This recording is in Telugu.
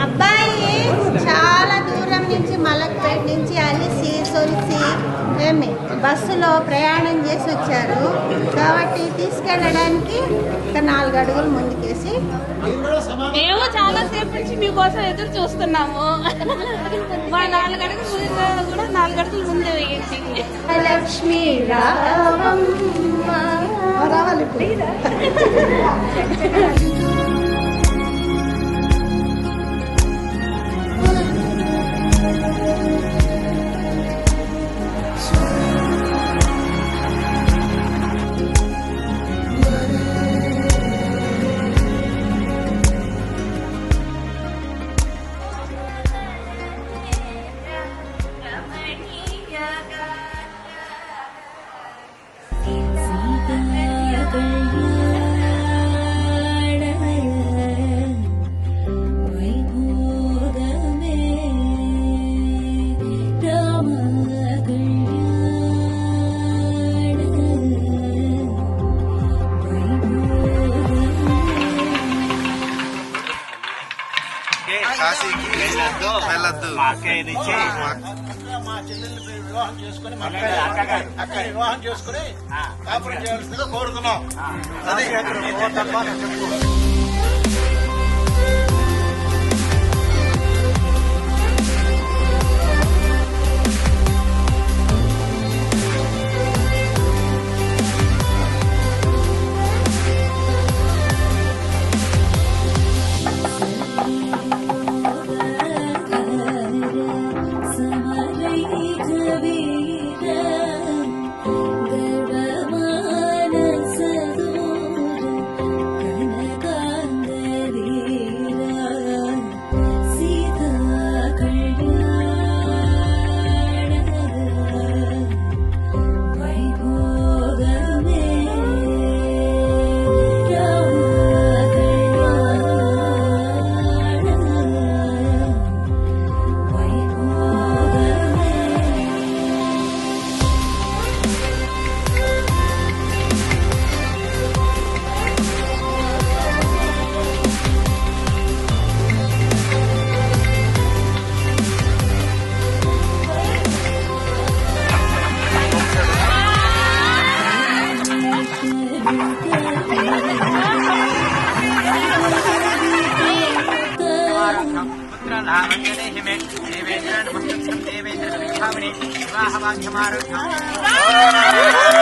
అబ్బాయి చాలా దూరం నుంచి మలక్పేట నుంచి అలిసి సొలిసి ఏమి బస్సులో ప్రయాణం చేసి వచ్చారు కాబట్టి తీసుకెళ్ళడానికి ఒక 4 అడుగులు ముందుకేసి మేము చాలా సేపు నుంచి మీకోసం ఎదురు చూస్తున్నాము. మా 4 అడుగులు కూడా 4 అడుగులు ముందే వేయండి. లక్ష్మీ రావమ్మ రావాలి. కాశీకి వెళ్ళొద్దు. మా అక్కయ్యనిచ్చి మా చెల్లెల్ని వివాహం చేసుకుని అక్క వివాహం చేసుకుని కాపురం చేయాల్సిందిగా కోరుతున్నాం. అదే చెప్పు. దేవేంద్ర వివాహ